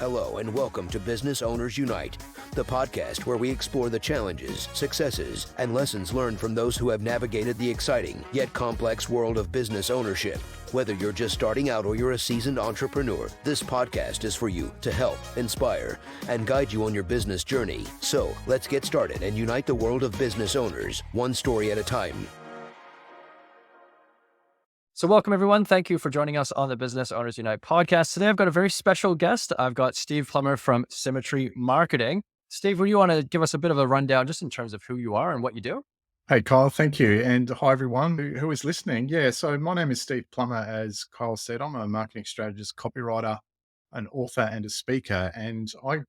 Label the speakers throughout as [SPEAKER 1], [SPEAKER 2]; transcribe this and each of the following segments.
[SPEAKER 1] Hello and welcome to Business Owners Unite, the podcast where we explore the challenges, successes, and lessons learned from those who have navigated the exciting yet complex world of business ownership. Whether you're just starting out or you're a seasoned entrepreneur, this podcast is for you to help, inspire, and guide you on your business journey. So let's get started and unite the world of business owners, one story at a time.
[SPEAKER 2] So welcome, everyone. Thank you for joining us on the Business Owners Unite podcast. Today, I've got a very special guest. I've got Steve Plummer from Symmetry Marketing. Steve, would you want to give us a bit of a rundown just in terms of who you are and what you do?
[SPEAKER 3] Hey, Kyle, thank you. And hi, everyone who is listening. Yeah, so my name is Steve Plummer. As Kyle said, I'm a marketing strategist, copywriter, an author, and a speaker. And I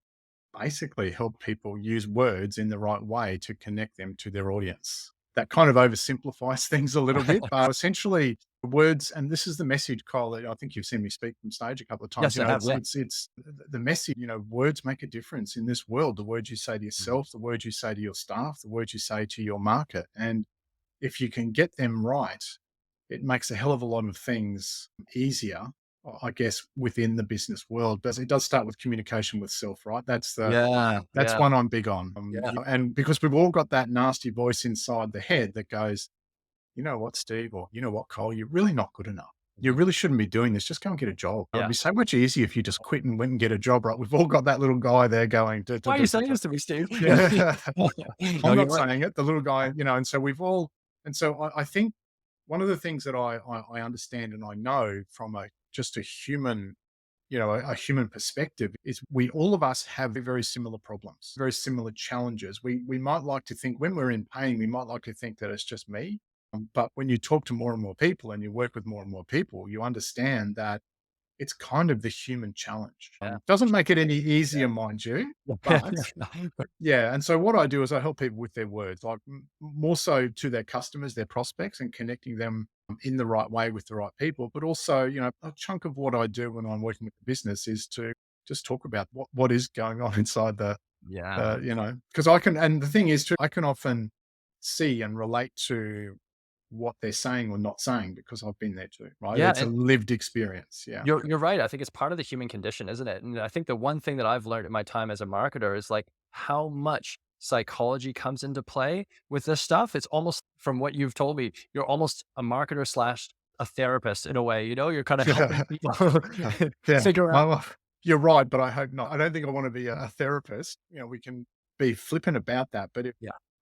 [SPEAKER 3] basically help people use words in the right way to connect them to their audience. That kind of oversimplifies things a little bit, but essentially words, and this is the message, Kyle, that I think you've seen me speak from stage a couple of times.
[SPEAKER 2] Yes, I have.
[SPEAKER 3] It's the message, words make a difference in this world. The words you say to yourself, the words you say to your staff, the words you say to your market. And if you can get them right, it makes a hell of a lot of things easier, I guess, within the business world. But it does start with communication with self, right? That's one I'm big on. And because we've all got that nasty voice inside the head that goes, you know what, Steve, or you know what, Cole, you're really not good enough. You really shouldn't be doing this. Just go and get a job.
[SPEAKER 2] Yeah.
[SPEAKER 3] It'd be so much easier if you just quit and went and get a job, right? We've all got that little guy there going.
[SPEAKER 2] Why are you saying this to me, Steve?
[SPEAKER 3] Yeah. I'm not saying it. The little guy, and so I think one of the things that I understand and I know from a human, a human perspective is all of us have very similar problems, very similar challenges. We might like to think when we're in pain, we might like to think that it's just me. But when you talk to more and more people and you work with more and more people, you understand that it's kind of the human challenge.
[SPEAKER 2] Yeah.
[SPEAKER 3] Doesn't make it any easier, mind you. But yeah. And so what I do is I help people with their words, like more so to their customers, their prospects, and connecting them in the right way with the right people. But also, a chunk of what I do when I'm working with the business is to just talk about what is going on inside because and the thing is too, I can often see and relate to what they're saying or not saying because I've been there too, right?
[SPEAKER 2] Yeah,
[SPEAKER 3] it's a lived experience. Yeah.
[SPEAKER 2] You're right. I think it's part of the human condition, isn't it? And I think the one thing that I've learned in my time as a marketer is like how much psychology comes into play with this stuff. It's almost, from what you've told me, you're almost a marketer slash a therapist in a way, you're kind of helping people figure out.
[SPEAKER 3] Well, you're right, but I hope not. I don't think I want to be a therapist. We can be flippant about that, but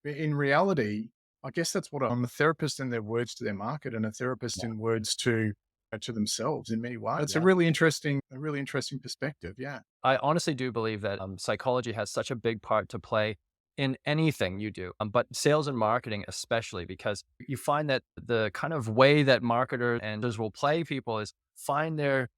[SPEAKER 3] in reality, I guess that's what I'm a therapist in their words to their market and a therapist in words to themselves in many ways. It's a really interesting perspective. Yeah.
[SPEAKER 2] I honestly do believe that psychology has such a big part to play in anything you do, but sales and marketing especially, because you find that the kind of way that marketers and will play people is find their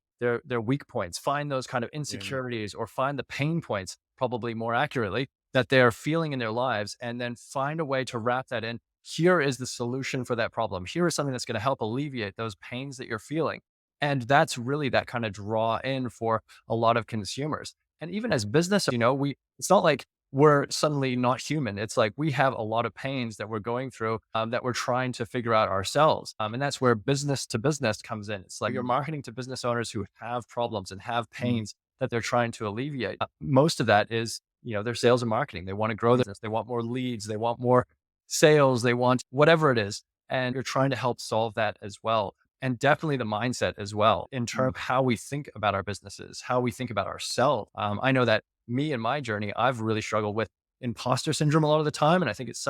[SPEAKER 2] weak points, find those kind of insecurities or find the pain points, probably more accurately, that they're feeling in their lives, and then find a way to wrap that in. Here is the solution for that problem. Here is something that's going to help alleviate those pains that you're feeling. And that's really that kind of draw in for a lot of consumers. And even as business, it's not like we're suddenly not human. It's like we have a lot of pains that we're going through that we're trying to figure out ourselves. And that's where business to business comes in. It's like you're marketing to business owners who have problems and have pains that they're trying to alleviate. Most of that is, their sales and marketing. They want to grow their business. They want more leads. They want more sales. They want whatever it is. And you're trying to help solve that as well. And definitely the mindset as well in terms of how we think about our businesses, how we think about ourselves. I know that me and my journey, I've really struggled with imposter syndrome a lot of the time. And I think it's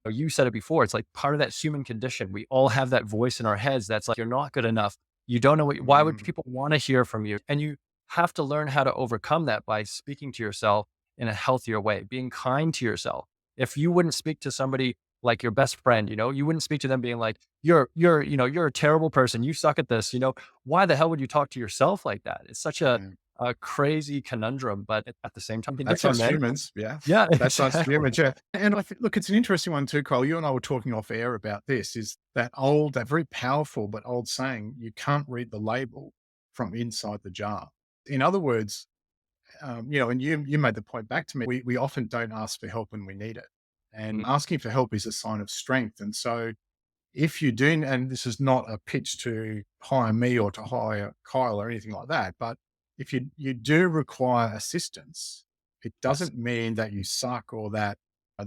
[SPEAKER 2] you said it before, it's like part of that human condition. We all have that voice in our heads that's like, you're not good enough. You don't know why would people want to hear from you? And you have to learn how to overcome that by speaking to yourself in a healthier way, being kind to yourself. If you wouldn't speak to somebody like your best friend, you wouldn't speak to them being like, you're a terrible person. You suck at this. Why the hell would you talk to yourself like that? It's such a crazy conundrum, but at the same time,
[SPEAKER 3] that's us humans. Yeah. That's us humans. Yeah. And I think, look, it's an interesting one too, Kyle. You and I were talking off air about this, is that very powerful, but old saying, you can't read the label from inside the jar. In other words, and you made the point back to me, we often don't ask for help when we need it. And asking for help is a sign of strength. And so if you do, and this is not a pitch to hire me or to hire Kyle or anything like that, but if you do require assistance, it
[SPEAKER 2] Yes.
[SPEAKER 3] doesn't mean that you suck or that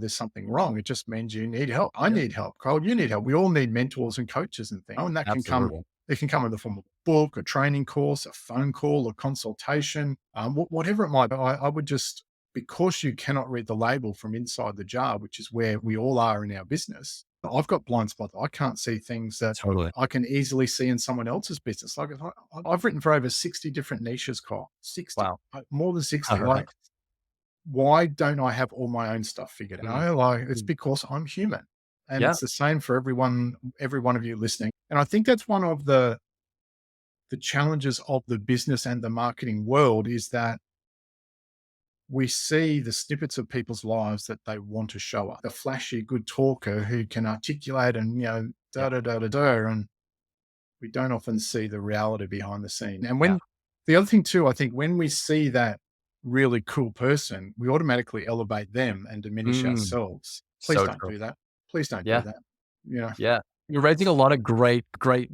[SPEAKER 3] there's something wrong. It just means you need help. I
[SPEAKER 2] Yep.
[SPEAKER 3] need help. Carl, you need help. We all need mentors and coaches and things. And that can come,
[SPEAKER 2] Absolutely.
[SPEAKER 3] it can come in the form of a book, a training course, a phone call, a consultation, whatever it might be. I would just, because you cannot read the label from inside the jar, which is where we all are in our business. I've got blind spots. I can't see things that
[SPEAKER 2] Totally.
[SPEAKER 3] I can easily see in someone else's business. Like I've written for over 60 different niches, Carl. 60,
[SPEAKER 2] Wow.
[SPEAKER 3] more than 60.
[SPEAKER 2] All right.
[SPEAKER 3] Like, why don't I have all my own stuff figured out? Like, it's
[SPEAKER 2] Mm.
[SPEAKER 3] because I'm human. And
[SPEAKER 2] Yeah.
[SPEAKER 3] it's the same for every one of you listening. And I think that's one of the challenges of the business and the marketing world is that we see the snippets of people's lives that they want to show us. The flashy good talker who can articulate and,
[SPEAKER 2] Yeah.
[SPEAKER 3] da da da da da. And we don't often see the reality behind the scene. And
[SPEAKER 2] Yeah.
[SPEAKER 3] when the other thing too, I think when we see that really cool person, we automatically elevate them and diminish
[SPEAKER 2] Mm.
[SPEAKER 3] ourselves. Please
[SPEAKER 2] So
[SPEAKER 3] don't
[SPEAKER 2] true.
[SPEAKER 3] do that. Please don't do
[SPEAKER 2] Yeah.
[SPEAKER 3] that. You know,
[SPEAKER 2] Yeah. You're raising a lot of great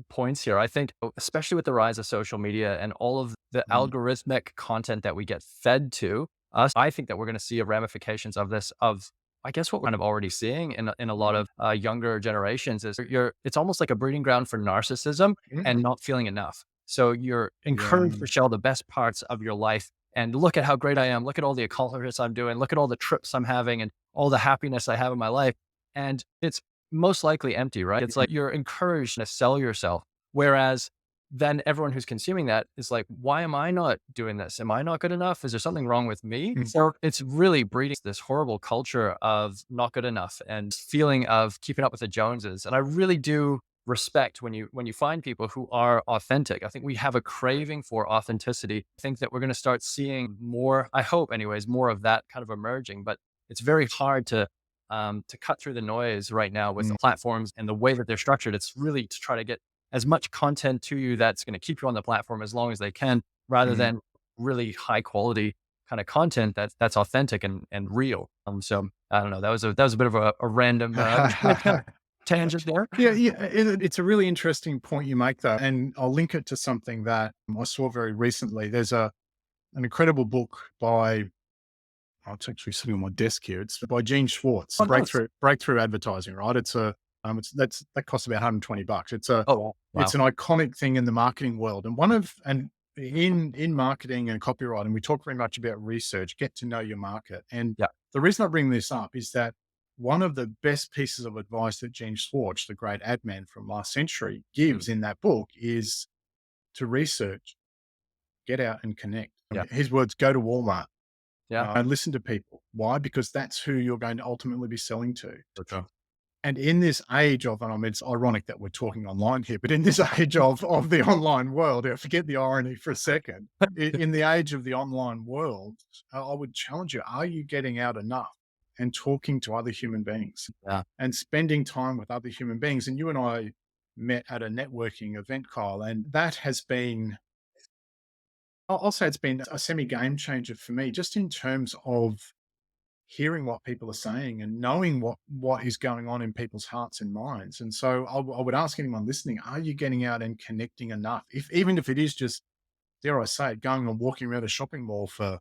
[SPEAKER 2] points here. I think, especially with the rise of social media and all of the
[SPEAKER 3] Mm,
[SPEAKER 2] algorithmic content that we get fed to us, I think that we're going to see a ramifications of this, of, I guess, what we're kind of already seeing in a lot
[SPEAKER 3] mm,
[SPEAKER 2] of younger generations is it's almost like a breeding ground for narcissism
[SPEAKER 3] mm.
[SPEAKER 2] and not feeling enough. So you're
[SPEAKER 3] Yeah.
[SPEAKER 2] encouraged to show the best parts of your life and look at how great I am. Look at all the accomplishments I'm doing. Look at all the trips I'm having and all the happiness I have in my life. And it's most likely empty, right? It's like you're encouraged to sell yourself. Whereas then everyone who's consuming that is like, why am I not doing this? Am I not good enough? Is there something wrong with me?
[SPEAKER 3] Mm.
[SPEAKER 2] So it's really breeding this horrible culture of not good enough and feeling of keeping up with the Joneses. And I really do respect when you find people who are authentic. I think we have a craving for authenticity. I think that we're going to start seeing more, I hope anyways, more of that kind of emerging, but it's very hard to cut through the noise right now with the
[SPEAKER 3] Mm.
[SPEAKER 2] platforms and the way that they're structured. It's really to try to get as much content to you that's going to keep you on the platform as long as they can, rather
[SPEAKER 3] Mm.
[SPEAKER 2] than really high quality kind of content that's authentic and real. So I don't know. That was a bit of a random tangent there.
[SPEAKER 3] Yeah, yeah, it's a really interesting point you make, though, and I'll link it to something that I saw very recently. There's an incredible book by it's actually sitting on my desk here. It's by Gene Schwartz,
[SPEAKER 2] Oh, nice.
[SPEAKER 3] Breakthrough Advertising. Right? That costs about $120.
[SPEAKER 2] Oh, wow.
[SPEAKER 3] It's
[SPEAKER 2] Wow.
[SPEAKER 3] an iconic thing in the marketing world, and in marketing and copywriting, we talk very much about research, get to know your market. And
[SPEAKER 2] Yeah.
[SPEAKER 3] the reason I bring this up is that one of the best pieces of advice that Gene Schwartz, the great ad man from last century,
[SPEAKER 2] Mm.
[SPEAKER 3] gives in that book is to research, get out and connect.
[SPEAKER 2] Yeah.
[SPEAKER 3] His words: go to Walmart
[SPEAKER 2] Yeah.
[SPEAKER 3] and listen to people. Why? Because that's who you're going to ultimately be selling to.
[SPEAKER 2] For sure.
[SPEAKER 3] And in this age of, and I mean, it's ironic that we're talking online here, but in this age of the online world, forget the irony for a second. In the age of the online world, I would challenge you: are you getting out enough and talking to other human beings
[SPEAKER 2] Yeah.
[SPEAKER 3] and spending time with other human beings? And you and I met at a networking event, Kyle, and that has been, I'll say, it's been a semi game changer for me, just in terms of hearing what people are saying and knowing what is going on in people's hearts and minds. And so I would ask anyone listening: are you getting out and connecting enough? Even if it is just, dare I say it, going and walking around a shopping mall for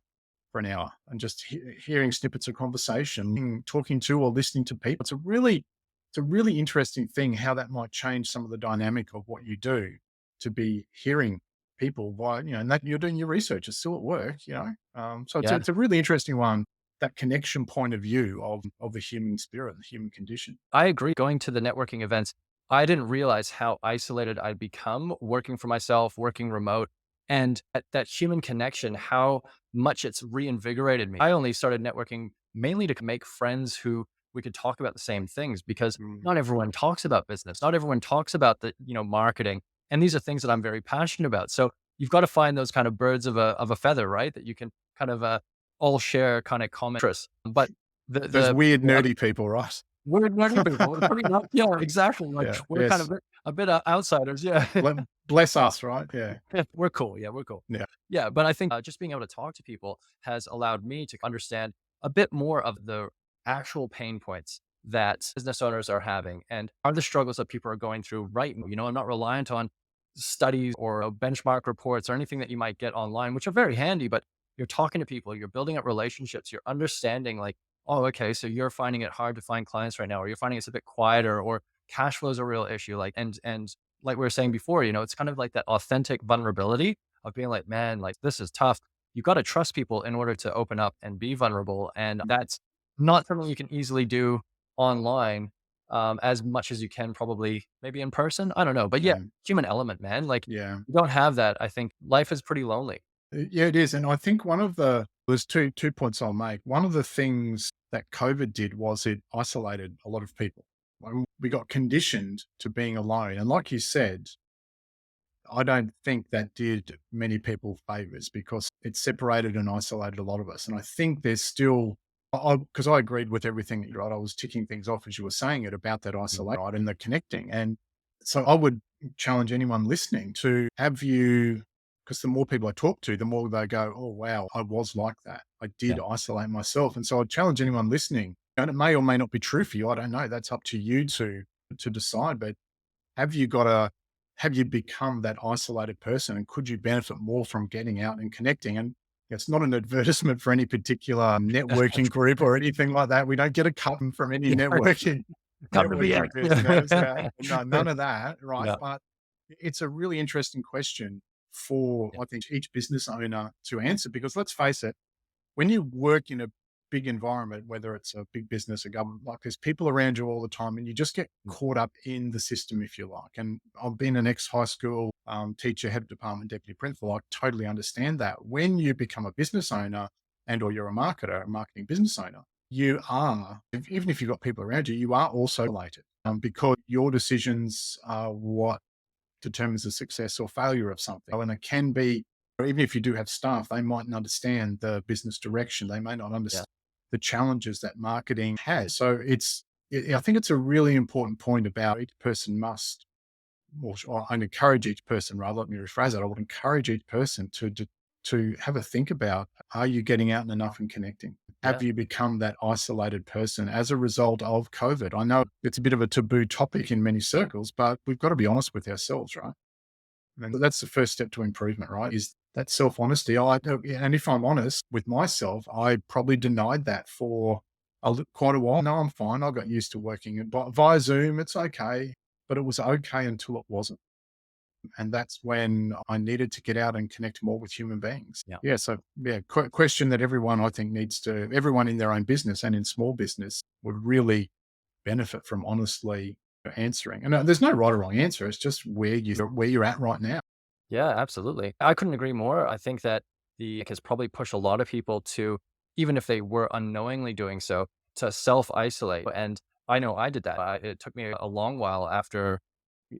[SPEAKER 3] an hour and just hearing snippets of conversation, talking to or listening to people. It's a really interesting thing how that might change some of the dynamic of what you do, to be hearing people via, and that you're doing your research, it's still at work, So
[SPEAKER 2] Yeah.
[SPEAKER 3] it's a really interesting one, that connection point of view of the human spirit, the human condition.
[SPEAKER 2] I agree. Going to the networking events, I didn't realize how isolated I'd become working for myself, working remote, and that human connection, how much it's reinvigorated me. I only started networking mainly to make friends who we could talk about the same things, because
[SPEAKER 3] Mm.
[SPEAKER 2] not everyone talks about business. Not everyone talks about marketing. And these are things that I'm very passionate about. So you've got to find those kind of birds of a feather, right? That you can kind of all share kind of common interests. But
[SPEAKER 3] Those
[SPEAKER 2] the
[SPEAKER 3] weird, nerdy people, right?
[SPEAKER 2] we're nerdy people. We're pretty not, yeah, exactly. Like
[SPEAKER 3] Yeah.
[SPEAKER 2] we're kind
[SPEAKER 3] Yes.
[SPEAKER 2] of a bit outsiders. Yeah.
[SPEAKER 3] Bless us, right? Yeah.
[SPEAKER 2] We're cool. Yeah, we're cool.
[SPEAKER 3] Yeah.
[SPEAKER 2] Yeah. But I think just being able to talk to people has allowed me to understand a bit more of the actual pain points that business owners are having and are the struggles that people are going through right now. I'm not reliant on studies or benchmark reports or anything that you might get online, which are very handy, but you're talking to people, you're building up relationships, you're understanding like, oh, okay, so you're finding it hard to find clients right now, or you're finding it's a bit quieter, or cash flow is a real issue. Like, and like we were saying before, it's kind of like that authentic vulnerability of being like, man, like this is tough. You got to trust people in order to open up and be vulnerable. And that's not something you can easily do online as much as you can probably maybe in person. I don't know. But yeah,
[SPEAKER 3] Yeah.
[SPEAKER 2] human element, man. Like
[SPEAKER 3] Yeah.
[SPEAKER 2] you don't have that. I think life is pretty lonely.
[SPEAKER 3] Yeah, it is. And I think there's two points I'll make. One of the things that COVID did was it isolated a lot of people. We got conditioned to being alone. And like you said, I don't think that did many people favors because it separated and isolated a lot of us. And I think there's still, because I agreed with everything, right? I was ticking things off as you were saying it about that isolation, right, and the connecting. And so I would challenge anyone listening to have you, because the more people I talk to, the more they go, oh, wow, I was like that. I did
[SPEAKER 2] Yeah.
[SPEAKER 3] isolate myself. And so I'd challenge anyone listening, and it may or may not be true for you. I don't know. That's up to you to decide. But have you got a have you become that isolated person, and could you benefit more from getting out and connecting? And it's not an advertisement for any particular networking group or anything like that. We don't get a cut from any
[SPEAKER 2] Yeah. Come to the
[SPEAKER 3] networking business.
[SPEAKER 2] end.
[SPEAKER 3] No, none of that, right?
[SPEAKER 2] No.
[SPEAKER 3] But it's a really interesting question for,
[SPEAKER 2] Yeah.
[SPEAKER 3] I think, each business owner to answer, because let's face it, when you work in a big environment, whether it's a big business, a government, like there's people around you all the time and you just get caught up in the system, if you like. And I've been an ex-high school teacher, head of department, deputy principal. I totally understand that. When you become a business owner and or you're a marketer, a marketing business owner, you are, even if you've got people around you, you are also related because your decisions are what determines the success or failure of something. And it can be, or even if you do have staff, they mightn't understand the business direction. They may not
[SPEAKER 2] Yeah.
[SPEAKER 3] understand the challenges that marketing has. So I think it's a really important point about each person must, or I'd encourage each person, rather, let me rephrase it. I would encourage each person to have a think about, are you getting out enough and connecting? Have
[SPEAKER 2] Yeah.
[SPEAKER 3] you become that isolated person as a result of COVID? I know it's a bit of a taboo topic in many circles, but we've got to be honest with ourselves, right? And that's the first step to improvement, right? Is that self-honesty. And if I'm honest with myself, I probably denied that for quite a while. No, I'm fine. I got used to working via Zoom. It's okay. But it was okay until it wasn't. And that's when I needed to get out and connect more with human beings.
[SPEAKER 2] Yeah.
[SPEAKER 3] Yeah. So, yeah, question that everyone, I think, everyone in their own business and in small business would really benefit from honestly answering. And there's no right or wrong answer. It's just where you're at right now.
[SPEAKER 2] Yeah, absolutely. I couldn't agree more. I think that the has probably pushed a lot of people to, even if they were unknowingly doing so, to self-isolate. And I know I did that. It took me a long while after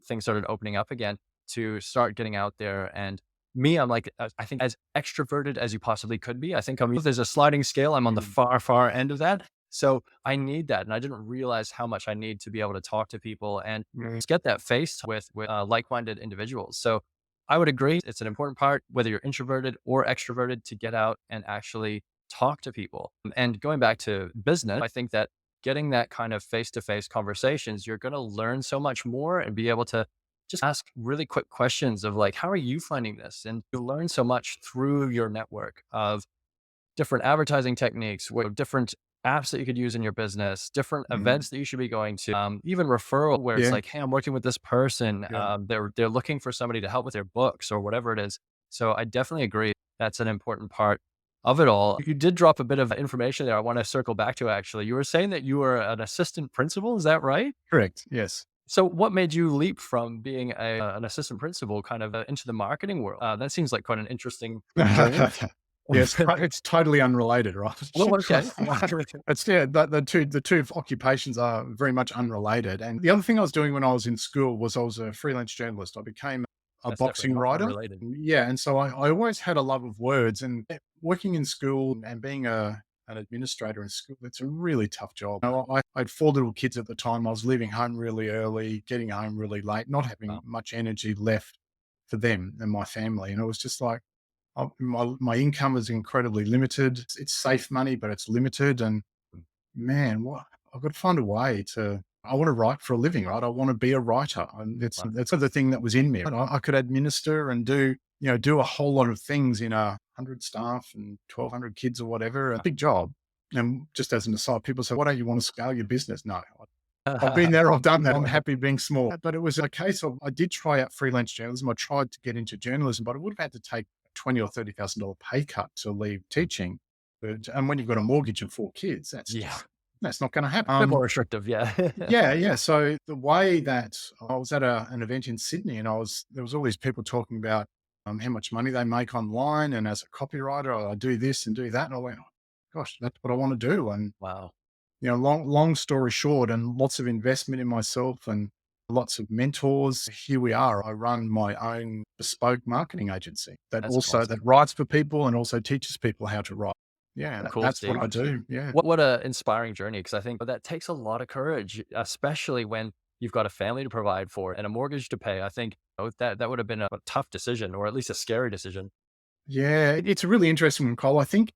[SPEAKER 2] things started opening up again to start getting out there. And me, I'm like, I think as extroverted as you possibly could be. I think if there's a sliding scale, I'm on the far, far end of that. So I need that. And I didn't realize how much I need to be able to talk to people and just get that face with like-minded individuals. So I would agree. It's an important part, whether you're introverted or extroverted, to get out and actually talk to people. And going back to business, I think that getting that kind of face-to-face conversations, you're going to learn so much more and be able to just ask really quick questions of like, how are you finding this? And you learn so much through your network of different advertising techniques, different apps that you could use in your business, different events that you should be going to, even referral where it's
[SPEAKER 3] Yeah.
[SPEAKER 2] like, hey, I'm working with this person.
[SPEAKER 3] Yeah.
[SPEAKER 2] They're looking for somebody to help with their books or whatever it is. So I definitely agree. That's an important part of it all. You did drop a bit of information there I want to circle back to, actually. You were saying that you were an assistant principal. Is that right?
[SPEAKER 3] Correct. Yes.
[SPEAKER 2] So what made you leap from being an assistant principal kind of into the marketing world? That seems like quite an interesting journey.
[SPEAKER 3] Yes, it's totally unrelated, right?
[SPEAKER 2] Oh, okay.
[SPEAKER 3] It's the two occupations are very much unrelated. And the other thing I was doing when I was in school was I was a freelance journalist. I became a
[SPEAKER 2] That's
[SPEAKER 3] boxing
[SPEAKER 2] definitely not
[SPEAKER 3] writer.
[SPEAKER 2] unrelated.
[SPEAKER 3] Yeah, and so I always had a love of words, and working in school and being an administrator in school, it's a really tough job. I had 4 little kids at the time. I was leaving home really early, getting home really late, not having
[SPEAKER 2] Wow.
[SPEAKER 3] much energy left for them and my family. And it was just like, my income is incredibly limited. It's safe money, but it's limited. And man, I've got to find a way to I want to write for a living, right? I want to be a writer. And
[SPEAKER 2] Wow.
[SPEAKER 3] that's the thing that was in me. I could administer and do a whole lot of things in 100 staff and 1,200 kids or whatever, a big job. And just as an aside, people say, why don't you want to scale your business? No, I've been there, I've done that. I'm happy being small. But it was a case of, I did try out freelance journalism. I tried to get into journalism, but I would have had to take a $20,000 or $30,000 pay cut to leave teaching. And when you've got a mortgage and 4 kids,
[SPEAKER 2] Yeah.
[SPEAKER 3] that's not going to
[SPEAKER 2] A bit
[SPEAKER 3] happen.
[SPEAKER 2] more restrictive. Yeah.
[SPEAKER 3] Yeah. So the way that I was at an event in Sydney, and there was all these people talking about how much money they make online. And as a copywriter, I do this and do that. And I went, oh, gosh, that's what I want to do. And
[SPEAKER 2] Wow.
[SPEAKER 3] long story short, and lots of investment in myself and lots of mentors. Here we are. I run my own bespoke marketing agency that
[SPEAKER 2] That's awesome.
[SPEAKER 3] that writes for people and also teaches people how to write. Yeah,
[SPEAKER 2] Cool,
[SPEAKER 3] that's what
[SPEAKER 2] Steve.
[SPEAKER 3] I do. Yeah.
[SPEAKER 2] What a inspiring journey, because I think that takes a lot of courage, especially when you've got a family to provide for and a mortgage to pay. I think that would have been a tough decision, or at least a scary decision.
[SPEAKER 3] Yeah, it's a really interesting one, Cole. I think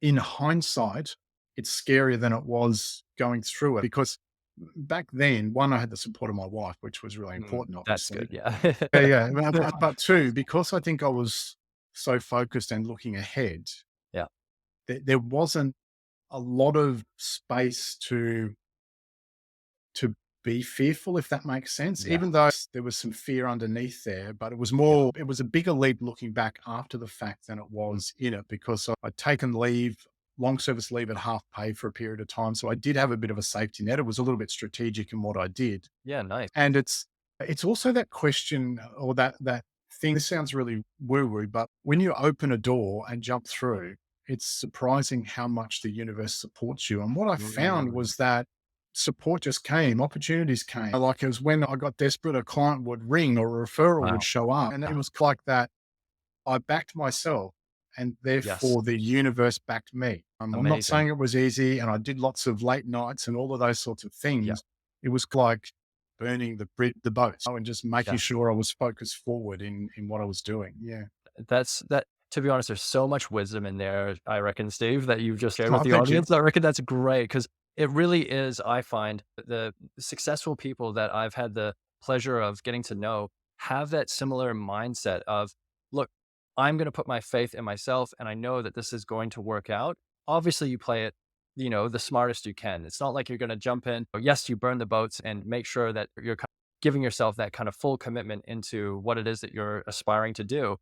[SPEAKER 3] in hindsight, it's scarier than it was going through it, because back then, one, I had the support of my wife, which was really important,
[SPEAKER 2] That's
[SPEAKER 3] obviously.
[SPEAKER 2] good. Yeah.
[SPEAKER 3] Yeah. But two, because I think I was so focused and looking ahead,
[SPEAKER 2] Yeah.
[SPEAKER 3] there wasn't a lot of space to be fearful, if that makes sense,
[SPEAKER 2] Yeah.
[SPEAKER 3] even though there was some fear underneath there, but it was a bigger leap looking back after the fact than it was in it, because I'd taken leave, long service leave at half pay for a period of time. So I did have a bit of a safety net. It was a little bit strategic in what I did.
[SPEAKER 2] Yeah. Nice.
[SPEAKER 3] And it's also that question, or that thing. This sounds really woo-woo, but when you open a door and jump through, it's surprising how much the universe supports you. And what I found was that support just came, opportunities came. Like, it was when I got desperate, a client would ring or a referral
[SPEAKER 2] Wow.
[SPEAKER 3] would show up. And it was like that. I backed myself, and therefore the universe backed me. I'm not
[SPEAKER 2] Amazing.
[SPEAKER 3] saying it was easy, and I did lots of late nights and all of those sorts of things.
[SPEAKER 2] Yeah.
[SPEAKER 3] It was like burning the boats, and just making
[SPEAKER 2] Yeah.
[SPEAKER 3] sure I was focused forward in what I was doing. Yeah.
[SPEAKER 2] To be honest, there's so much wisdom in there, I reckon, Steve, that you've just shared with
[SPEAKER 3] Oh,
[SPEAKER 2] the
[SPEAKER 3] thank you.
[SPEAKER 2] audience. I reckon that's great, because it really is. I find the successful people that I've had the pleasure of getting to know have that similar mindset of, look, I'm going to put my faith in myself, and I know that this is going to work out. Obviously, you play it, the smartest you can. It's not like you're going to jump in. Yes, you burn the boats and make sure that you're giving yourself that kind of full commitment into what it is that you're aspiring to do.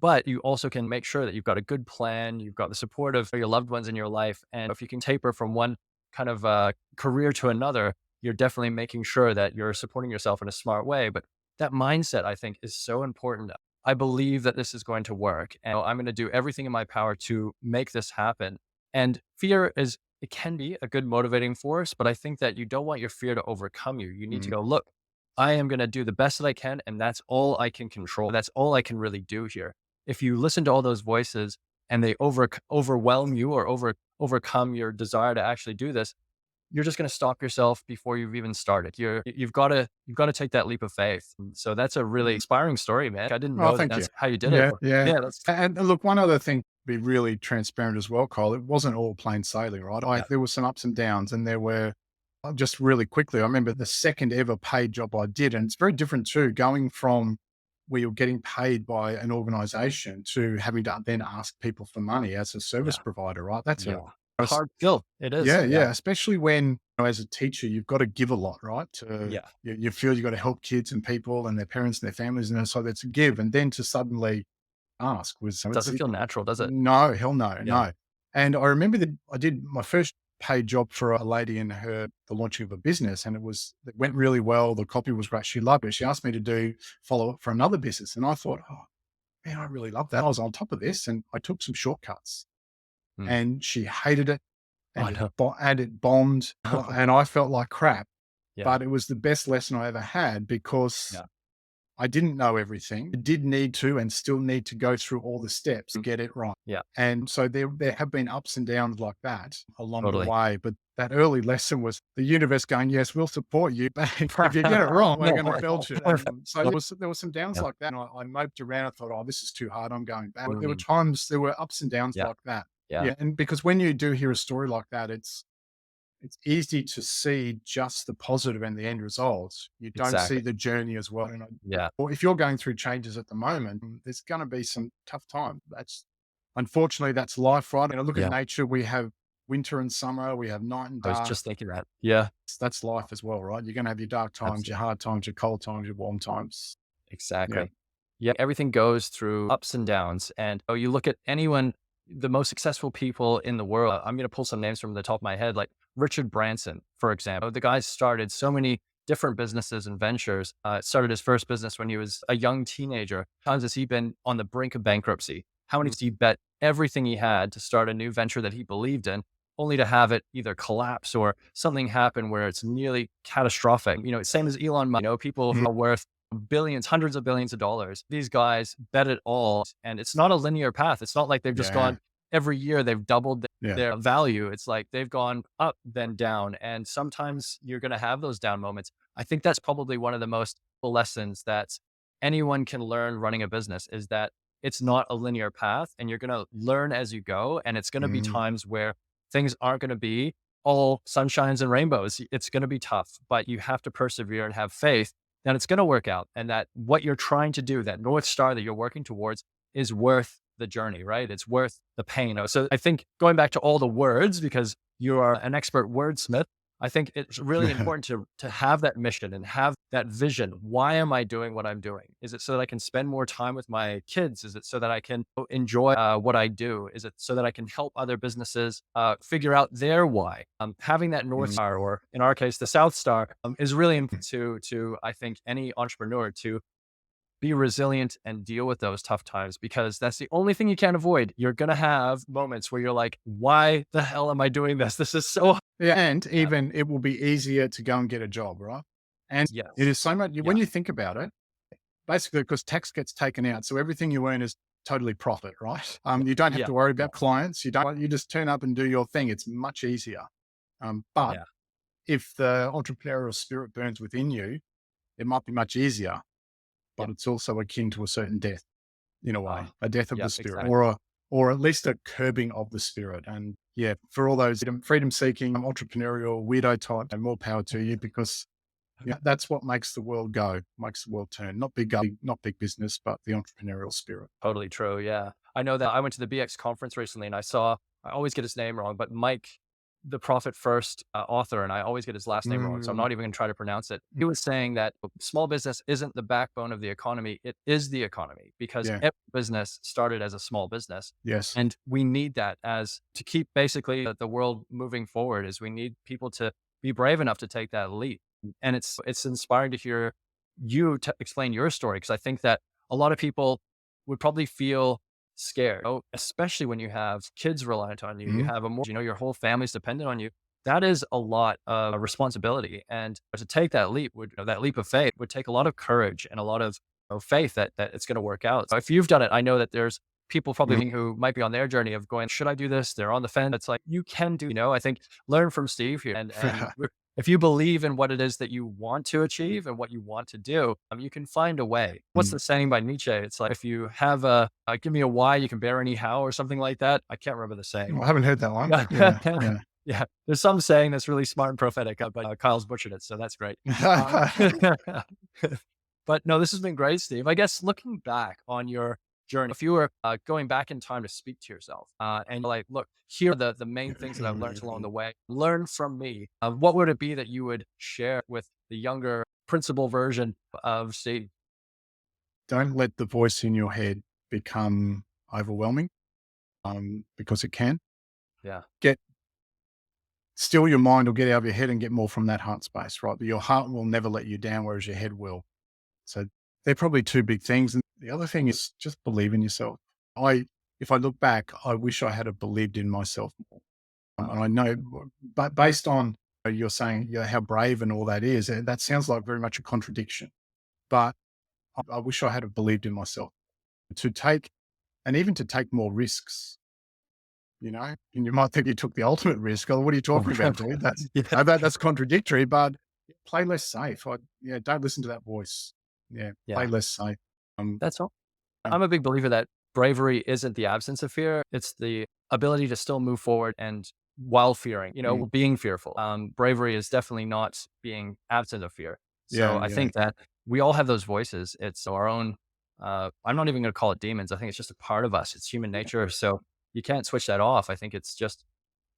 [SPEAKER 2] But you also can make sure that you've got a good plan, you've got the support of your loved ones in your life. And if you can taper from one kind of career to another, you're definitely making sure that you're supporting yourself in a smart way. But that mindset, I think, is so important. I believe that this is going to work, and I'm going to do everything in my power to make this happen. And fear it can be a good motivating force, but I think that you don't want your fear to overcome you. You need to go, look, I am going to do the best that I can, and that's all I can control. That's all I can really do here. If you listen to all those voices and they overwhelm you, or overcome your desire to actually do this, you're just going to stop yourself before you've even started. You've got to take that leap of faith. So that's a really inspiring story, man. I didn't
[SPEAKER 3] Oh,
[SPEAKER 2] know
[SPEAKER 3] thank you.
[SPEAKER 2] that's how you did
[SPEAKER 3] Yeah.
[SPEAKER 2] it.
[SPEAKER 3] Yeah.
[SPEAKER 2] Yeah, that's
[SPEAKER 3] And look, one other thing, be really transparent as well, Cole. It wasn't all plain sailing, right?
[SPEAKER 2] Yeah.
[SPEAKER 3] There were some ups and downs, and there were, just really quickly, I remember the second ever paid job I did, and it's very different too, going from where you're getting paid by an organization to having to then ask people for money as a service provider, right? That's
[SPEAKER 2] yeah.
[SPEAKER 3] a
[SPEAKER 2] Hard skill. It is.
[SPEAKER 3] yeah, especially when, as a teacher, you've got to give a lot, right?
[SPEAKER 2] Yeah.
[SPEAKER 3] You feel you've got to help kids and people and their parents and their families, and so that's a give. And then to suddenly ask was,
[SPEAKER 2] Doesn't feel natural, does it?
[SPEAKER 3] no, hell no,
[SPEAKER 2] Yeah.
[SPEAKER 3] no. And I remember that I did my first paid job for a lady in the launching of a business, and it went really well. The copy was great. She loved it. She asked me to do follow up for another business. And I thought, oh man, I really love that. I was on top of this, and I took some shortcuts, and she hated it, and it bombed, and I felt like crap.
[SPEAKER 2] Yeah.
[SPEAKER 3] But it was the best lesson I ever had, because I didn't know everything. I did need to, and still need to, go through all the steps to get it right.
[SPEAKER 2] Yeah.
[SPEAKER 3] And so there have been ups and downs like that along
[SPEAKER 2] Totally.
[SPEAKER 3] the way. But that early lesson was the universe going, yes, we'll support you, but if you get it wrong, we're going to belt you. So there were some downs like that. And I moped around and thought, oh, this is too hard, I'm going back. There were times, there were ups and downs like that.
[SPEAKER 2] Yeah.
[SPEAKER 3] And because when you do hear a story like that, it's easy to see just the positive and the end results. You don't see
[SPEAKER 2] Exactly.
[SPEAKER 3] the journey as well.
[SPEAKER 2] Yeah.
[SPEAKER 3] Or if you're going through changes at the moment, there's going to be some tough time. Unfortunately, that's life, right? And I look at
[SPEAKER 2] Yeah.
[SPEAKER 3] nature. We have winter and summer. We have night and
[SPEAKER 2] I was
[SPEAKER 3] dark.
[SPEAKER 2] just thinking that. Yeah.
[SPEAKER 3] That's life as well, right? You're going to have your dark times, your
[SPEAKER 2] Absolutely.
[SPEAKER 3] hard times, your cold times, your warm times. Yeah.
[SPEAKER 2] Exactly. Yeah, everything goes through ups and downs. And you look at anyone, the most successful people in the world. I'm going to pull some names from the top of my head, like Richard Branson, for example. The guy started so many different businesses and ventures. Started his first business when he was a young teenager. How times has he been on the brink of bankruptcy? How many times he bet everything he had to start a new venture that he believed in, only to have it either collapse or something happen where it's nearly catastrophic? Same as Elon Musk. People who are worth billions, hundreds of billions of dollars. These guys bet it all. And it's not a linear path. It's not like they've just
[SPEAKER 3] Yeah.
[SPEAKER 2] gone every year, they've doubled
[SPEAKER 3] Yeah.
[SPEAKER 2] their value. It's like they've gone up, then down. And sometimes you're going to have those down moments. I think that's probably one of the most lessons that anyone can learn running a business is that it's not a linear path and you're going to learn as you go. And it's going to be
[SPEAKER 3] Mhm.
[SPEAKER 2] times where things aren't going to be all sunshines and rainbows. It's going to be tough, but you have to persevere and have faith that it's going to work out and that what you're trying to do, that North Star that you're working towards is worth the journey, right? It's worth the pain. So I think going back to all the words, because you are an expert wordsmith, I think it's really important to have that mission and have that vision. Why am I doing what I'm doing? Is it so that I can spend more time with my kids? Is it so that I can enjoy what I do? Is it so that I can help other businesses figure out their why? Having that North Star, or in our case, the South Star, is really important to I think any entrepreneur to be resilient and deal with those tough times, because that's the only thing you can't avoid. You're going to have moments where you're like, why the hell am I doing this? This is so hard.
[SPEAKER 3] Yeah, and even it will be easier to go and get a job, right? And it
[SPEAKER 2] Yes.
[SPEAKER 3] is so much
[SPEAKER 2] Yeah.
[SPEAKER 3] when you think about it, basically because tax gets taken out, so everything you earn is totally profit, right? You don't have
[SPEAKER 2] Yeah.
[SPEAKER 3] to worry
[SPEAKER 2] Yeah.
[SPEAKER 3] about clients. You just turn up and do your thing. It's much easier. But
[SPEAKER 2] Yeah.
[SPEAKER 3] if the entrepreneurial spirit burns within you, it might be much easier,
[SPEAKER 2] Yeah.
[SPEAKER 3] but it's also akin to a certain death in a way, a death of
[SPEAKER 2] Yeah.
[SPEAKER 3] the spirit,
[SPEAKER 2] Exactly.
[SPEAKER 3] or at least a curbing of the spirit. And yeah, for all those freedom seeking, entrepreneurial weirdo type, and more power to you, because that's what makes the world go, makes the world turn. Not big business, but the entrepreneurial spirit.
[SPEAKER 2] Totally true. Yeah. I know that I went to the BX conference recently and I always get his name wrong, but Mike, the Profit First author, and I always get his last name wrong. So I'm
[SPEAKER 3] Mm,
[SPEAKER 2] not even going to try to pronounce it. He was saying that small business isn't the backbone of the economy. It is the economy, because
[SPEAKER 3] yeah.
[SPEAKER 2] every business started as a small business.
[SPEAKER 3] Yes.
[SPEAKER 2] And we need that as to keep basically the world moving forward, is we need people to be brave enough to take that leap. And it's inspiring to hear you explain your story, because I think that a lot of people would probably feel scared, especially when you have kids reliant on you, you
[SPEAKER 3] Mhm.
[SPEAKER 2] have a more, your whole family's dependent on you. That is a lot of responsibility. And to take that leap that leap of faith would take a lot of courage and a lot of faith that it's going to work out. So if you've done it, I know that there's people probably who might be on their journey of going, should I do this? They're on the fence. It's like, you can do, I think learn from Steve here, and if you believe in what it is that you want to achieve and what you want to do, you can find a way. What's the saying by Nietzsche? It's like, if you have give me a why, you can bear any how, or something like that. I can't remember the saying.
[SPEAKER 3] I haven't heard that one. Yeah.
[SPEAKER 2] Yeah.
[SPEAKER 3] Yeah.
[SPEAKER 2] Yeah. There's some saying that's really smart and prophetic, but Kyle's butchered it. So that's great. Uh, but no, this has been great, Steve. I guess looking back on your journey, if you were going back in time to speak to yourself and you're like, look, here are the main things that I've learned along the way, learn from me. What would it be that you would share with the younger principal version of Steve?
[SPEAKER 3] Don't let the voice in your head become overwhelming, because it can.
[SPEAKER 2] Yeah.
[SPEAKER 3] Still your mind, or get out of your head and get more from that heart space, right? But your heart will never let you down, whereas your head will. So they're probably two big things. And the other thing is just believe in yourself. If I look back, I wish I had have believed in myself more. And I know, but based on you're saying how brave and all that is, that sounds like very much a contradiction. But I wish I had have believed in myself to take, and even to take more risks. And you might think you took the ultimate risk. Oh, what are you talking about, dude?
[SPEAKER 2] Yeah.
[SPEAKER 3] That's contradictory, but play less safe. Don't listen to that voice. Yeah, play
[SPEAKER 2] Yeah.
[SPEAKER 3] less safe.
[SPEAKER 2] That's all.
[SPEAKER 3] Um,
[SPEAKER 2] I'm a big believer that bravery isn't the absence of fear. It's the ability to still move forward and while fearing,
[SPEAKER 3] Mm.
[SPEAKER 2] being fearful. Bravery is definitely not being absent of fear. So
[SPEAKER 3] Yeah,
[SPEAKER 2] I
[SPEAKER 3] yeah.
[SPEAKER 2] think that we all have those voices. It's our own, I'm not even going to call it demons. I think it's just a part of us. It's human nature. So you can't switch that off. I think it's just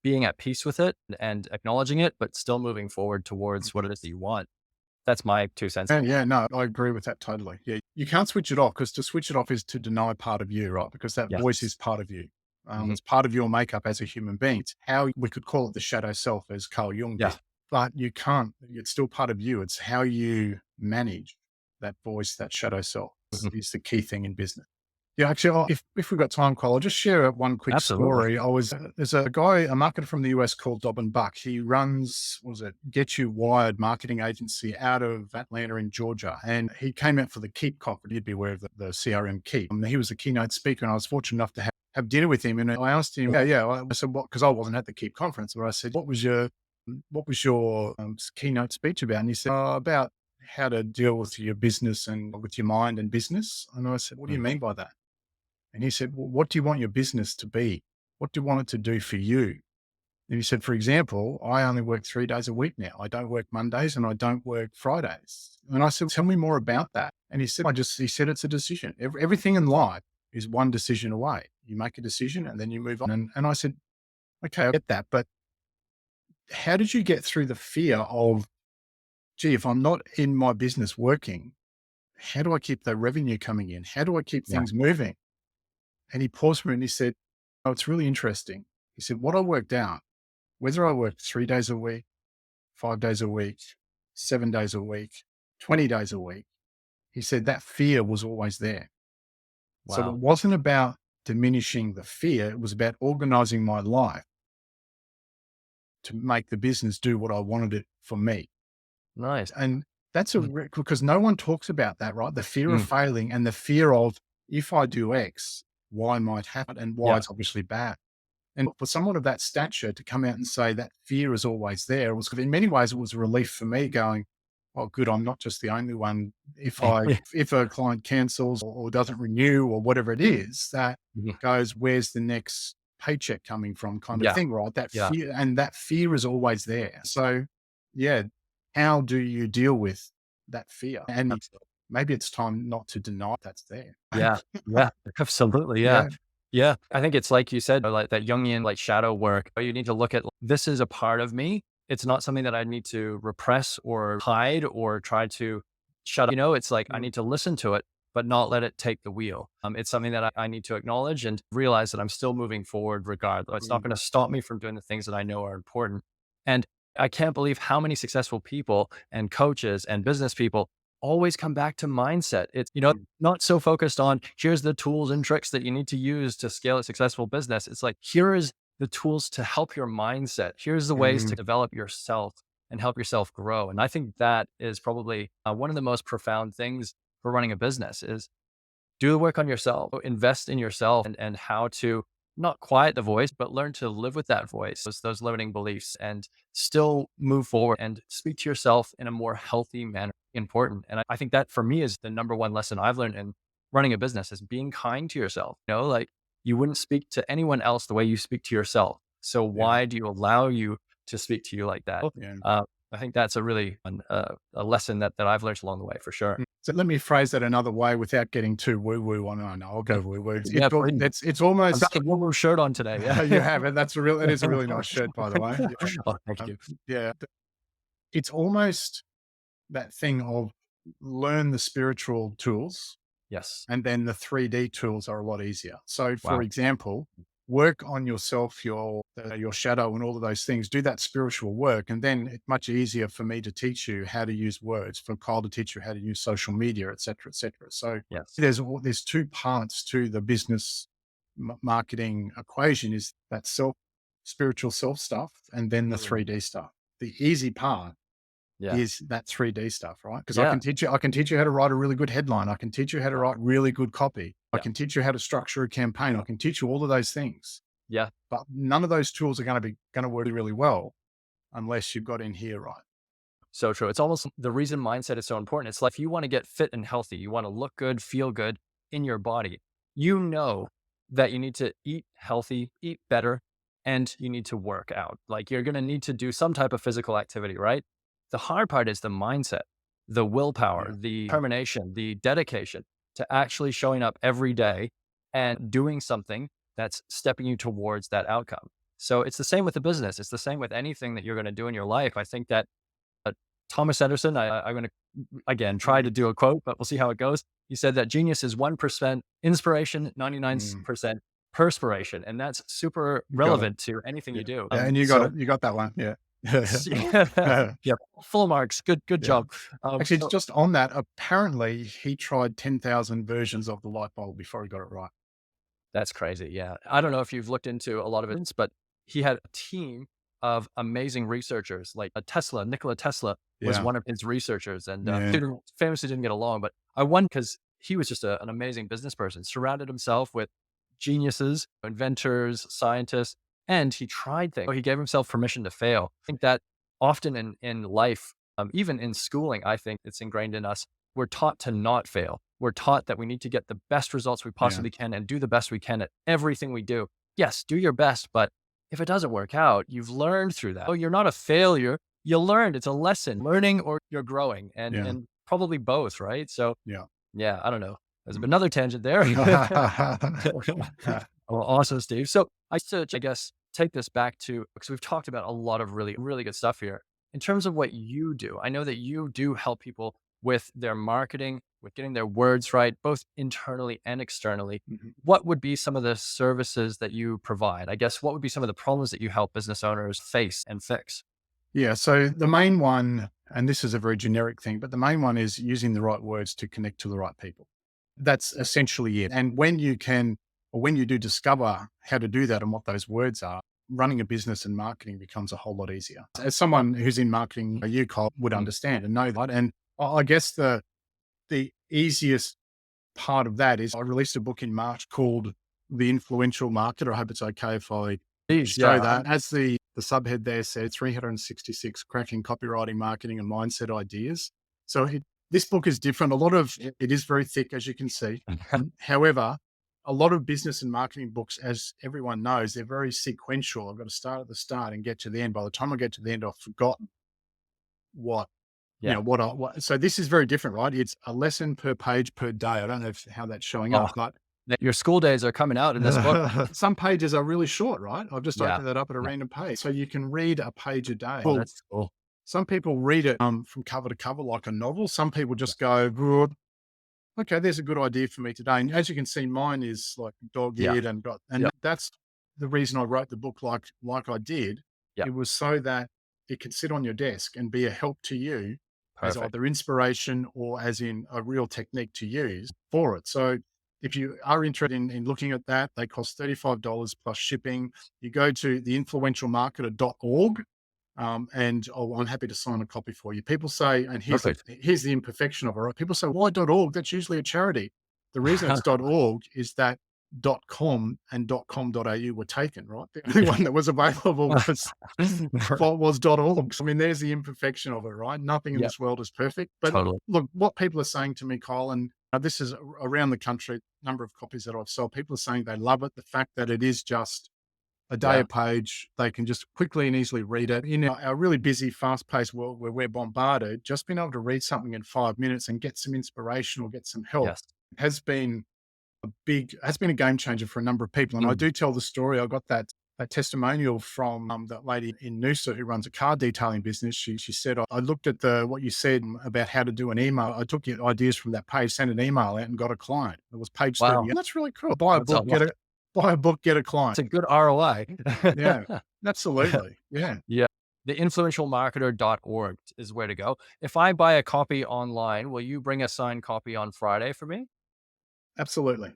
[SPEAKER 2] being at peace with it and acknowledging it, but still moving forward towards what it is that you want. That's my 2 cents.
[SPEAKER 3] And yeah, no, I agree with that totally. Yeah, you can't switch it off because to switch it off is to deny part of you, right? Because that voice
[SPEAKER 2] Yes.
[SPEAKER 3] is part of you.
[SPEAKER 2] Mhm.
[SPEAKER 3] It's part of your makeup as a human being. It's how we could call it the shadow self, as Carl Jung
[SPEAKER 2] Yeah.
[SPEAKER 3] did, but you can't. It's still part of you. It's how you manage that voice, that shadow self,
[SPEAKER 2] Mhm.
[SPEAKER 3] is the key thing in business. Yeah, actually, if we've got time, Cole, I'll just share one quick
[SPEAKER 2] Absolutely.
[SPEAKER 3] story. There's a guy, a marketer from the US called Dobbin Buck. He runs, what was it, Get You Wired marketing agency out of Atlanta in Georgia. And he came out for the Keep conference. You'd be aware of the CRM Keep. He was a keynote speaker, and I was fortunate enough to have dinner with him. And I asked him, I said, what, because I wasn't at the Keep conference, but I said, what was your keynote speech about? And he said, about how to deal with your business and with your mind and business. And I said, what do you
[SPEAKER 2] Mm.
[SPEAKER 3] mean by that? And he said, well, what do you want your business to be? What do you want it to do for you? And he said, for example, I only work 3 days a week now. I don't work Mondays and I don't work Fridays. And I said, tell me more about that. And he said, he said, it's a decision. Everything in life is one decision away. You make a decision and then you move on. And I said, okay, I get that. But how did you get through the fear of, gee, if I'm not in my business working, how do I keep the revenue coming in? How do I keep
[SPEAKER 2] Yeah.
[SPEAKER 3] things moving? And he paused for me and he said, oh, it's really interesting. He said, what I worked out, whether I worked 3 days a week, 5 days a week, 7 days a week, 20 days a week, he said that fear was always there. So it
[SPEAKER 2] Wow.
[SPEAKER 3] wasn't about diminishing the fear. It was about organizing my life to make the business do what I wanted it for me.
[SPEAKER 2] Nice.
[SPEAKER 3] And that's
[SPEAKER 2] Mm.
[SPEAKER 3] because no one talks about that, right? The fear of
[SPEAKER 2] Mm.
[SPEAKER 3] failing and the fear of, if I do X, Y might happen, and Y
[SPEAKER 2] Yeah.
[SPEAKER 3] is obviously bad. And for someone of that stature to come out and say that fear is always there, was, in many ways, it was a relief for me going, oh, good, I'm not just the only one. If a client cancels or doesn't renew or whatever it is, that
[SPEAKER 2] Mhm.
[SPEAKER 3] goes, where's the next paycheck coming from, kind of
[SPEAKER 2] Yeah.
[SPEAKER 3] thing, right? That
[SPEAKER 2] Yeah.
[SPEAKER 3] fear, and that fear is always there. So yeah, how do you deal with that fear? And
[SPEAKER 2] Absolutely.
[SPEAKER 3] maybe it's time not to deny that's there.
[SPEAKER 2] Yeah. Yeah. Absolutely. Yeah.
[SPEAKER 3] Yeah.
[SPEAKER 2] Yeah. I think it's like you said, like that Jungian like shadow work. You need to look at this is a part of me. It's not something that I need to repress or hide or try to shut up. It's like I
[SPEAKER 3] Mm,
[SPEAKER 2] need to listen to it, but not let it take the wheel. It's something that I need to acknowledge and realize that I'm still moving forward regardless. It's not
[SPEAKER 3] mm,
[SPEAKER 2] going to stop me from doing the things that I know are important. And I can't believe how many successful people and coaches and business people always come back to mindset. It's,
[SPEAKER 3] mm,
[SPEAKER 2] not so focused on here's the tools and tricks that you need to use to scale a successful business. It's like, here is the tools to help your mindset. Here's the ways
[SPEAKER 3] mm,
[SPEAKER 2] to develop yourself and help yourself grow. And I think that is probably one of the most profound things for running a business is do the work on yourself, invest in yourself and how to not quiet the voice, but learn to live with that voice, those limiting beliefs and still move forward and speak to yourself in a more healthy manner. Important. And I think that for me is the number one lesson I've learned in running a business is being kind to yourself. Like you wouldn't speak to anyone else the way you speak to yourself. So
[SPEAKER 3] yeah,
[SPEAKER 2] why do you allow you to speak to you like that?
[SPEAKER 3] yeah.
[SPEAKER 2] I think that's a really a lesson that I've learned along the way for sure.
[SPEAKER 3] So let me phrase that another way without getting too woo woo on. No, I'll go woo woo.
[SPEAKER 2] Yeah, please.
[SPEAKER 3] It's
[SPEAKER 2] I've got
[SPEAKER 3] almost
[SPEAKER 2] the Woolworth shirt on today.
[SPEAKER 3] you
[SPEAKER 2] Yeah.
[SPEAKER 3] have it. It is a really nice shirt, by the way. Yeah.
[SPEAKER 2] Oh, thank
[SPEAKER 3] Um,
[SPEAKER 2] you.
[SPEAKER 3] yeah, it's almost that thing of learn the spiritual tools,
[SPEAKER 2] Yes.
[SPEAKER 3] and then the 3D tools are a lot easier. So, for
[SPEAKER 2] Wow.
[SPEAKER 3] example, work on yourself, your shadow, and all of those things. Do that spiritual work, and then it's much easier for me to teach you how to use words, for Kyle to teach you how to use social media, et cetera, et cetera. So,
[SPEAKER 2] Yes.
[SPEAKER 3] there's two parts to the business marketing equation: is that spiritual self stuff, and then the
[SPEAKER 2] Mm.
[SPEAKER 3] 3D stuff. The easy part
[SPEAKER 2] Yeah.
[SPEAKER 3] is that 3D stuff, right? Because
[SPEAKER 2] Yeah.
[SPEAKER 3] I can teach you how to write a really good headline. I can teach you how to write really good copy. I
[SPEAKER 2] Yeah.
[SPEAKER 3] can teach you how to structure a campaign. I can teach you all of those things.
[SPEAKER 2] Yeah.
[SPEAKER 3] But none of those tools are going to work really well unless you've got in here right.
[SPEAKER 2] So true. It's almost the reason mindset is so important. It's like if you want to get fit and healthy, you want to look good, feel good in your body, that you need to eat healthy, eat better, and you need to work out. Like you're going to need to do some type of physical activity, right? The hard part is the mindset, the willpower,
[SPEAKER 3] Yeah.
[SPEAKER 2] the determination, the dedication to actually showing up every day and doing something that's stepping you towards that outcome. So it's the same with the business. It's the same with anything that you're going to do in your life. I think that Thomas Edison, I'm going to, again, try to do a quote, but we'll see how it goes. He said that genius is 1% inspiration, 99% perspiration. And that's super
[SPEAKER 3] You got it.
[SPEAKER 2] relevant to anything you do.
[SPEAKER 3] Yeah, and you got it. You got that one. Yeah.
[SPEAKER 2] Yeah, full marks. Good
[SPEAKER 3] Yeah.
[SPEAKER 2] job.
[SPEAKER 3] Actually, just on that, apparently he tried 10,000 versions of the light bulb before he got it right.
[SPEAKER 2] That's crazy. Yeah. I don't know if you've looked into a lot of it, but he had a team of amazing researchers like Nikola Tesla was
[SPEAKER 3] Yeah.
[SPEAKER 2] one of his researchers, and
[SPEAKER 3] Yeah.
[SPEAKER 2] famously didn't get along, but I won because he was just an amazing business person, surrounded himself with geniuses, inventors, scientists, and he tried things. So he gave himself permission to fail. I think that often in life, even in schooling, I think it's ingrained in us. We're taught to not fail. We're taught that we need to get the best results we possibly can and do the best we can at everything we do. Yes, do your best, but if it doesn't work out, you've learned through that. Oh, you're not a failure. You learned. It's a lesson, learning or you're growing, and probably both, right? So yeah, I don't know. There's another tangent there. Well, awesome, Steve. So I should, I guess, take this back to, because we've talked about a lot of really, really good stuff here. In terms of what you do, I know that you do help people with their marketing, with getting their words right, both internally and externally. What would be some of the services that you provide? I guess, what would be some of the problems that you help business owners face and fix?
[SPEAKER 3] Yeah. So the main one, and this is a very generic thing, but the main one is using the right words to connect to the right people. That's essentially it. And when you can, or when you do discover how to do that and what those words are, running a business and marketing becomes a whole lot easier. As someone who's in marketing, you, Kyle, would understand and know that. And I guess the easiest part of that is I released a book in March called The Influential Marketer. I hope it's okay if I show that. As the subhead there said, 366 cracking copywriting, marketing, and mindset ideas. So this book is different. A lot of it is very thick, as you can see. However, a lot of business and marketing books, as everyone knows, they're very sequential. I've got to start at the start and get to the end. By the time I get to the end, I've forgotten what so this is very different, right? It's a lesson per page per day. I don't know how that's showing up, but
[SPEAKER 2] your school days are coming out in this book.
[SPEAKER 3] Some pages are really short, right? I've just opened that up at a random page. So you can read a page a day.
[SPEAKER 2] Oh, that's cool.
[SPEAKER 3] Some people read it from cover to cover like a novel. Some people just go, good. Okay, there's a good idea for me today. And as you can see, mine is like dog-eared and that's the reason I wrote the book like I did. It was so that it could sit on your desk and be a help to you as either inspiration or as in a real technique to use for it. So if you are interested in looking at that, they cost $35 plus shipping. You go to theinfluentialmarketer.org. And I'm happy to sign a copy for you. People say, and here's the imperfection of it, right? People say, why .org? That's usually a charity. The reason it's .org is that .com and .com.au were taken, right? The only one that was available was .org. I mean, there's the imperfection of it, right? Nothing in this world is perfect. But look, what people are saying to me, Kyle, and this is around the country, number of copies that I've sold, people are saying they love it. The fact that it is just a day a page, they can just quickly and easily read it. In our really busy, fast-paced world where we're bombarded, just being able to read something in 5 minutes and get some inspiration or get some help has been a game changer for a number of people. And I do tell the story. I got that testimonial from that lady in Noosa who runs a car detailing business. She said, I looked at what you said about how to do an email. I took your ideas from that page, sent an email out and got a client. It was page 30. And that's really cool. Buy a book, get a client.
[SPEAKER 2] It's a good ROI.
[SPEAKER 3] Yeah, absolutely. Yeah.
[SPEAKER 2] The influentialmarketer.org is where to go. If I buy a copy online, will you bring a signed copy on Friday for me?
[SPEAKER 3] Absolutely.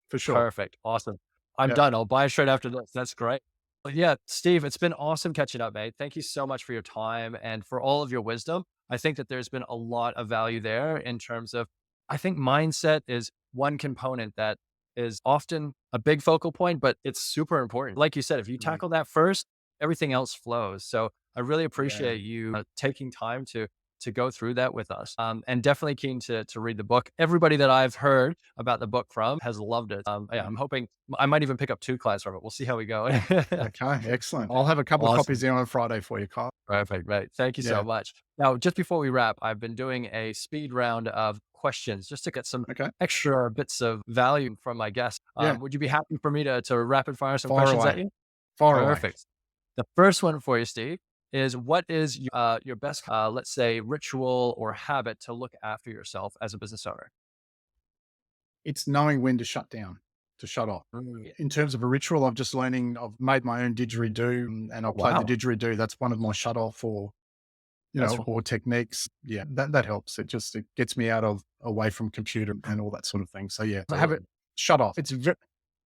[SPEAKER 3] For sure.
[SPEAKER 2] Perfect. Awesome. I'm done. I'll buy it straight after this. That's great. Well, yeah, Steve, it's been awesome catching up, mate. Thank you so much for your time and for all of your wisdom. I think that there's been a lot of value there in terms of, I think mindset is one component that is often a big focal point, but it's super important. Like you said, if you tackle that first, everything else flows. So I really appreciate you taking time to to go through that with us. And definitely keen to read the book. Everybody that I've heard about the book from has loved it. Yeah, I'm hoping I might even pick up 2 clients from it. We'll see how we go.
[SPEAKER 3] Okay, excellent. I'll have a couple of copies there on Friday for you, Kyle.
[SPEAKER 2] Perfect, mate. Thank you so much. Now, just before we wrap, I've been doing a speed round of questions just to get some extra bits of value from my guests. Would you be happy for me to rapid fire some questions at you? Perfect. The first one for you, Steve, is what is your best, let's say, ritual or habit to look after yourself as a business owner?
[SPEAKER 3] It's knowing when to shut down, to shut off. In terms of a ritual, I've made my own didgeridoo and I'll play the didgeridoo. That's one of my shut off or techniques. Yeah, that helps. It gets me away from computer and all that sort of thing. So I have it shut off.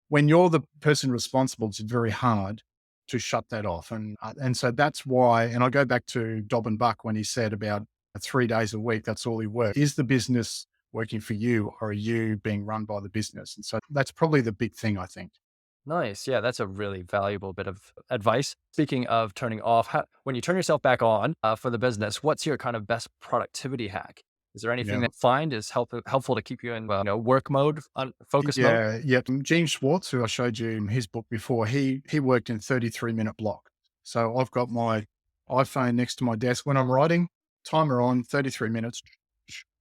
[SPEAKER 3] When you're the person responsible, it's very hard to shut that off. And so that's why, and I go back to Dobb and Buck when he said about 3 days a week, that's all he works. Is the business working for you or are you being run by the business? And so that's probably the big thing, I think.
[SPEAKER 2] Nice. Yeah, that's a really valuable bit of advice. Speaking of turning off, when you turn yourself back on for the business, what's your kind of best productivity hack? Is there anything that you find is helpful to keep you in work mode, focus mode?
[SPEAKER 3] Yeah. Gene Schwartz, who I showed you in his book before, he worked in 33-minute block. So I've got my iPhone next to my desk. When I'm writing, timer on, 33 minutes,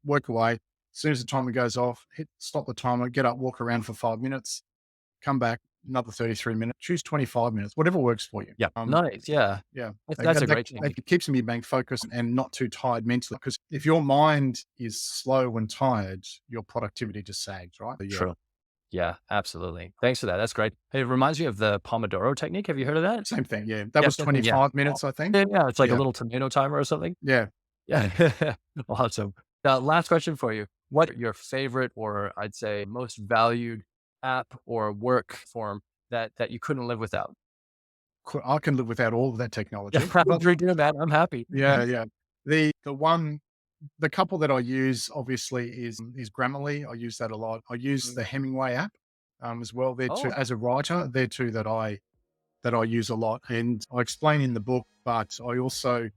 [SPEAKER 3] work away. As soon as the timer goes off, stop the timer, get up, walk around for 5 minutes, come back, another 33 minutes, choose 25 minutes, whatever works for you.
[SPEAKER 2] Yeah. Nice. Yeah.
[SPEAKER 3] Yeah.
[SPEAKER 2] That's a great thing.
[SPEAKER 3] It keeps me being focused and not too tired mentally. Because if your mind is slow and tired, your productivity just sags, right?
[SPEAKER 2] True. Yeah, absolutely. Thanks for that. That's great. Hey, it reminds me of the Pomodoro technique. Have you heard of that?
[SPEAKER 3] Same thing. Yeah. That was 25 minutes, I think.
[SPEAKER 2] Yeah. It's like a little tomato timer or something.
[SPEAKER 3] Yeah.
[SPEAKER 2] Yeah. Awesome. Last question for you. What your favorite, or I'd say most valued app or work form that you couldn't live without?
[SPEAKER 3] I can live without all of that technology.
[SPEAKER 2] Yeah, probably do that. I'm happy.
[SPEAKER 3] Yeah. The couple that I use obviously is Grammarly. I use that a lot. I use the Hemingway app as well. They're two, as a writer, they're two that I use a lot. And I explain in the book, but I also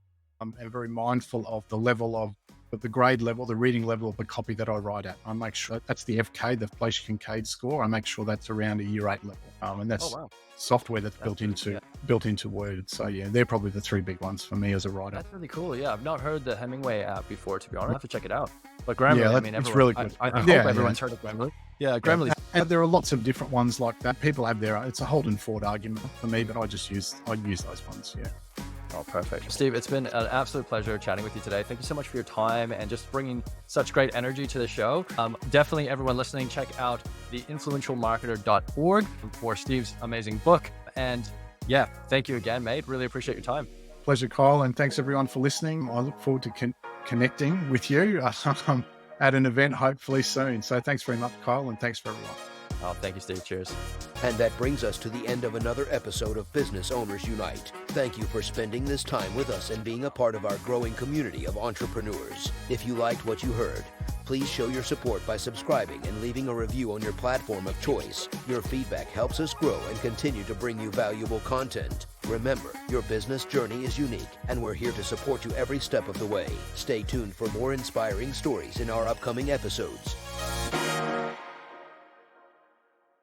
[SPEAKER 3] am very mindful of the level of the grade level, the reading level of the copy that I write at. I make sure that's the FK, the Fleischer Kincaid score. I make sure that's around a year 8 level. And that's software that's built into Word. So they're probably the 3 big ones for me as a writer.
[SPEAKER 2] That's really cool. Yeah, I've not heard the Hemingway app before, to be honest. I have to check it out. But Grammarly,
[SPEAKER 3] it's really good.
[SPEAKER 2] I hope everyone's heard of Grammarly. Yeah, Grammarly.
[SPEAKER 3] And there are lots of different ones like that. People have it's a Holden Ford argument for me, but I use those ones. Yeah.
[SPEAKER 2] Oh, perfect. Steve, it's been an absolute pleasure chatting with you today. Thank you so much for your time and just bringing such great energy to the show. Definitely everyone listening, check out theinfluentialmarketer.org for Steve's amazing book. And thank you again, mate. Really appreciate your time.
[SPEAKER 3] Pleasure, Kyle. And thanks everyone for listening. I look forward to connecting with you at an event hopefully soon. So thanks very much, Kyle. And thanks for everyone.
[SPEAKER 2] Oh, thank you, Steve. Cheers.
[SPEAKER 1] And that brings us to the end of another episode of Business Owners Unite. Thank you for spending this time with us and being a part of our growing community of entrepreneurs. If you liked what you heard, please show your support by subscribing and leaving a review on your platform of choice. Your feedback helps us grow and continue to bring you valuable content. Remember, your business journey is unique, and we're here to support you every step of the way. Stay tuned for more inspiring stories in our upcoming episodes.